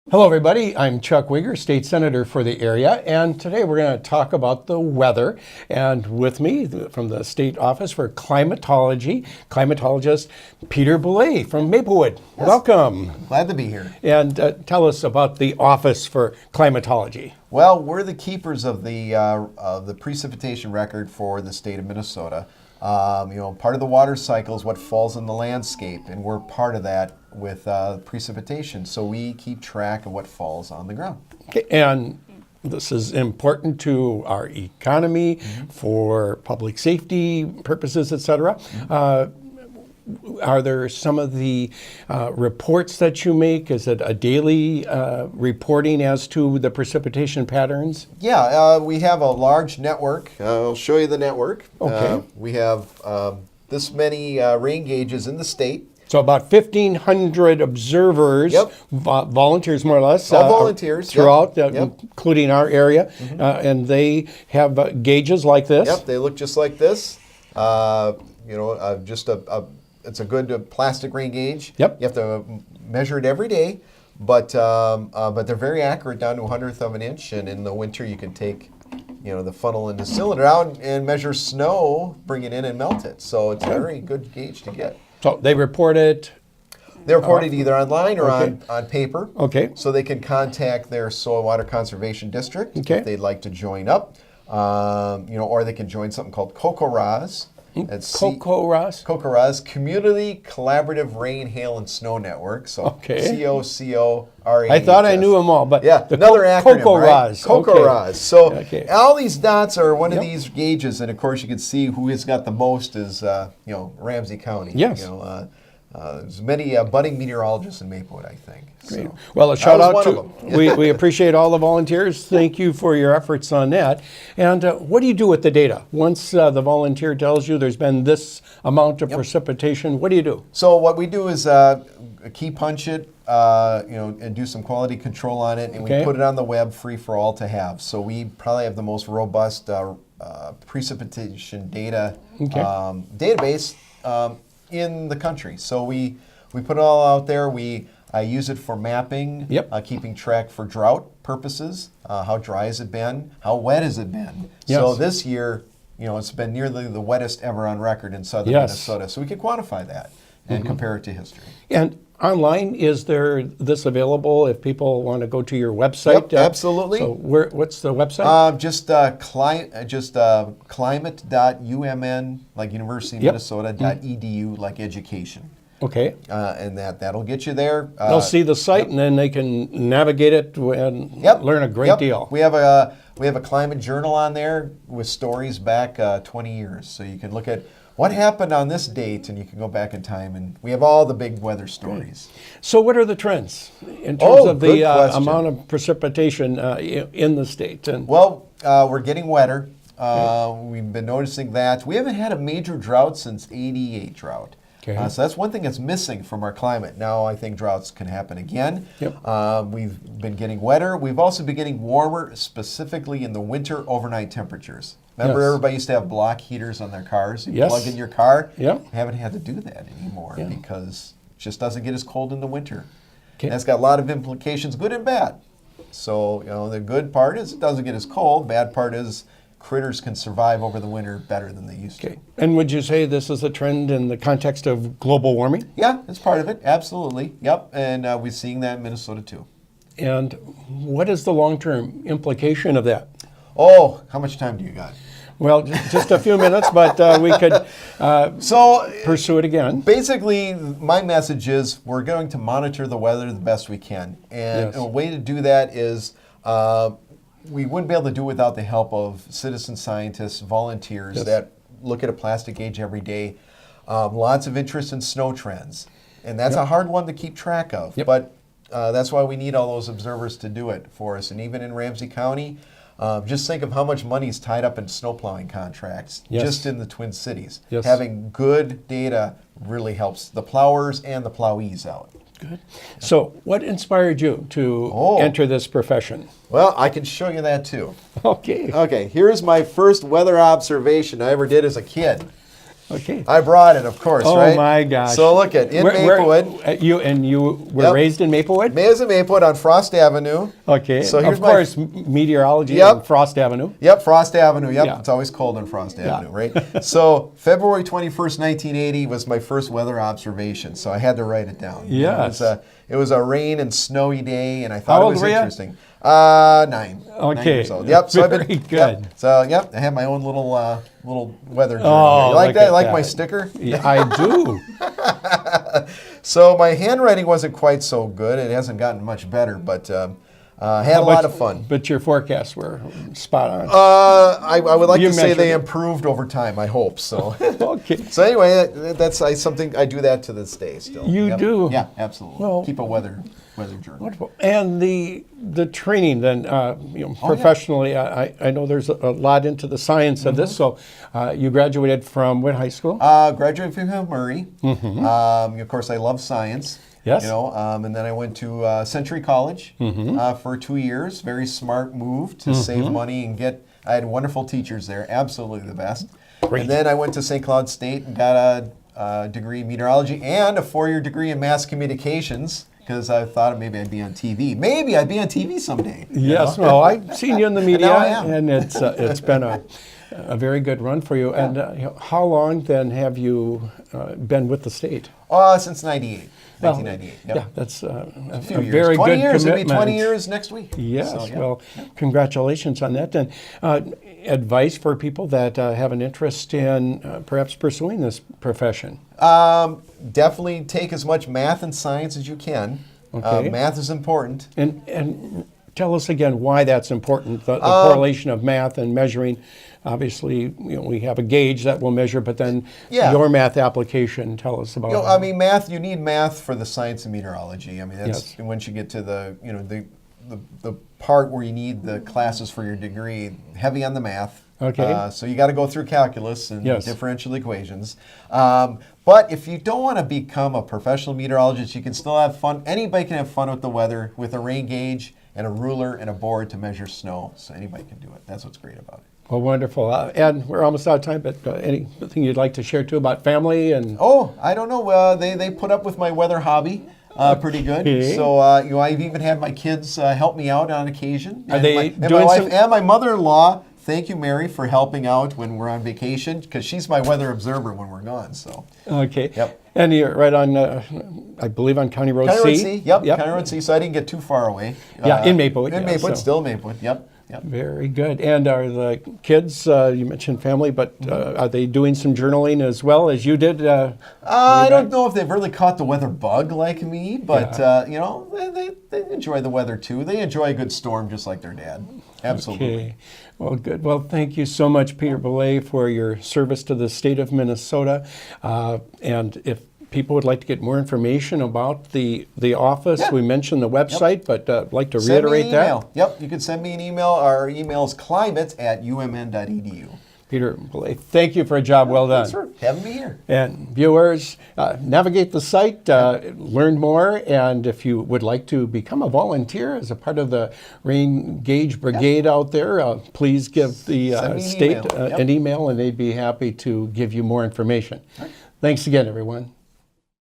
Hello everybody, I'm Chuck Wiger, State Senator for the area, and today we're going to talk about the weather. And with me from the State Office for Climatology, climatologist Peter Boulay from Maplewood. Yes. Welcome. Glad to be here. And tell us about the Office for Climatology. Well, we're the keepers of the precipitation record for the state of Minnesota. Part of the water cycle is what falls in the landscape, and we're part of that with precipitation. So we keep track of what falls on the ground. Okay. And this is important to our economy, for public safety purposes, etc. Are there some of the reports that you make? Is it a daily reporting as to the precipitation patterns? Yeah, we have a large network. I'll show you the network. Okay. We have this many rain gauges in the state. So about 1,500 observers, Yep. Volunteers more or less. All volunteers. Throughout, Yep. including our area. And they have gauges like this. Yep, they look just like this. It's a good plastic rain gauge. Yep. You have to measure it every day, but they're very accurate down to 1/100th of an inch. And in the winter, you can take, the funnel and the cylinder out and measure snow, bring it in and melt it. So it's a very good gauge to get. So they report it. They report it either online or Okay. on paper. Okay. So they can contact their soil water conservation district Okay. if they'd like to join up. Or they can join something called COCORAS. That's COCORAS? COCORAS, Community Collaborative Rain, Hail, and Snow Network. So Okay. COCORAS. I thought I knew them all, but Yeah, the another acronym, right? COCORAS. COCORAS. So Okay. all these dots are one of Yep. these gauges, and of course you can see who has got the most is Ramsey County. Yes. There's many budding meteorologists in Maplewood, I think. Great. So, Well, a that shout was out one to, of them. we appreciate all the volunteers. Thank you for your efforts on that. And what do you do with the data? Once the volunteer tells you there's been this amount of precipitation, what do you do? So what we do is key punch it, and do some quality control on it, and Okay. we put it on the web free for all to have. So we probably have the most robust precipitation data database in the country. So we put it all out there. I use it for mapping, keeping track for drought purposes. How dry has it been? How wet has it been? Yes. So this year, it's been nearly the wettest ever on record in southern Minnesota. So we can quantify that and compare it to history. And online, is there this available if people want to go to your website? Yep, absolutely. So what's the website? Climate.umn, like University of Minnesota, .edu, like education. Okay. And that'll get you there. They'll see the site and then they can navigate it and learn a great deal. We have a climate journal on there with stories back 20 years. So you can look at what happened on this date, and you can go back in time, and we have all the big weather stories. So what are the trends in terms of the good question. amount of precipitation in the state? And Well, we're getting wetter. We've been noticing that. We haven't had a major drought since '88 drought. Okay. So that's one thing that's missing from our climate. Now I think droughts can happen again. We've been getting wetter. We've also been getting warmer, specifically in the winter overnight temperatures. Remember, everybody used to have block heaters on their cars. You plug in your car. Yep. We haven't had to do that anymore because it just doesn't get as cold in the winter. Okay. That's got a lot of implications, good and bad. So, the good part is it doesn't get as cold. Bad part is critters can survive over the winter better than they used to. And would you say this is a trend in the context of global warming? Yeah, it's part of it. Absolutely. Yep. And we're seeing that in Minnesota too. And what is the long-term implication of that? Oh, how much time do you got? Well, just a few minutes, but we could pursue it again. Basically, my message is we're going to monitor the weather the best we can. And a way to do that is we wouldn't be able to do it without the help of citizen scientists, volunteers that look at a plastic gauge every day. Lots of interest in snow trends. And that's a hard one to keep track of. But that's why we need all those observers to do it for us. And even in Ramsey County, just think of how much money is tied up in snowplowing contracts just in the Twin Cities. Having good data really helps the plowers and the plowees out. Good. So what inspired you to enter this profession? Well, I can show you that too. Okay. Okay, here's my first weather observation I ever did as a kid. Okay. I brought it, of course, Oh right? my gosh. So look at in Maplewood. You were Yep. raised in Maplewood? Mayor's in Maplewood on Frost Avenue. Okay. So here's of course, meteorology Yep. on Frost Avenue. Yep, Frost Avenue. Yep, Yeah. it's always cold on Frost Yeah. Avenue, right? So February 21st, 1980 was my first weather observation, so I had to write it down. You know, Yes. it was a rain and snowy day, and I thought How it old was were you? interesting. 9. 9 Okay. years old. Yep. So Very good. Yep, so yep, I have my own little weather journal Oh, here. You like look that? at Like that. my sticker? Yeah, I do. So my handwriting wasn't quite so good. It hasn't gotten much better, but had a lot of fun. But your forecasts were spot on. I would like You to say measured they it. improved over time. I hope so. Okay. So anyway, that's something I do that to this day still. You Yep. do? Yeah, absolutely. Well- Keep a weather journal. Wonderful. And the training then, professionally, I know there's a lot into the science of this. So you graduated from what high school? Graduated from Murray. Of course, I love science. Yes. You know, and then I went to Century College for 2 years. Very smart move to save money and get. I had wonderful teachers there, absolutely the best. Great. And then I went to St. Cloud State and got a degree in meteorology and a 4-year degree in mass communications because I thought maybe I'd be on TV. Maybe I'd be on TV someday. you Yes. know? Well, I've seen you in the media, now I am. and it's been a very good run for you. And how long then have you been with the state? Since 98. 1998. Yep. Yeah, that's a Few years. very 20 good years. commitment. It'll be 20 years next week. Yes, So, yeah. well, congratulations on that. And advice for people that have an interest in perhaps pursuing this profession? Definitely take as much math and science as you can. Okay. Math is important. And tell us again why that's important, the correlation of math and measuring. Obviously, we have a gauge that will measure, but then Yeah. your math application, tell us about I mean, math. You need math for the science of meteorology. I mean, that's Yes. once you get to the part where you need the classes for your degree. Heavy on the math. Okay. So you got to go through calculus and Yes. differential equations. But if you don't want to become a professional meteorologist, you can still have fun. Anybody can have fun with the weather with a rain gauge and a ruler and a board to measure snow. So anybody can do it. That's what's great about it. Well, wonderful. And we're almost out of time, but anything you'd like to share too about family and Oh, I don't know. They put up with my weather hobby pretty good. Okay. So I've even had my kids help me out on occasion. Are And they my doing wife some- and my mother-in-law? Thank you, Mary, for helping out when we're on vacation because she's my weather observer when we're gone. So Okay. Yep. And you're right on, I believe, on County Road County C. Road C. Yep. County Road C. So I didn't get too far away. Yeah, in Maplewood, In yeah, Maplewood, so- still Maplewood. Yep. Yep. Very good. And are the kids, you mentioned family, but are they doing some journaling as well as you did? I don't know if they've really caught the weather bug like me, but they enjoy the weather too. They enjoy a good storm just like their dad. Absolutely. Okay. Well, good. Well, thank you so much, Peter Boulay, for your service to the state of Minnesota. And if people would like to get more information about the office, Yeah. we mentioned the website, but I'd like to Send me reiterate an that. email. Yep, you can send me an email. Our email is climate@umn.edu. Peter Boulay, thank you for a job well done. Thanks for having me here. And viewers, navigate the site, learn more, and if you would like to become a volunteer as a part of the Rain Gauge Brigade out there, please give the Send me an state email. Yep. an email and they'd be happy to give you more information. Thanks again, everyone.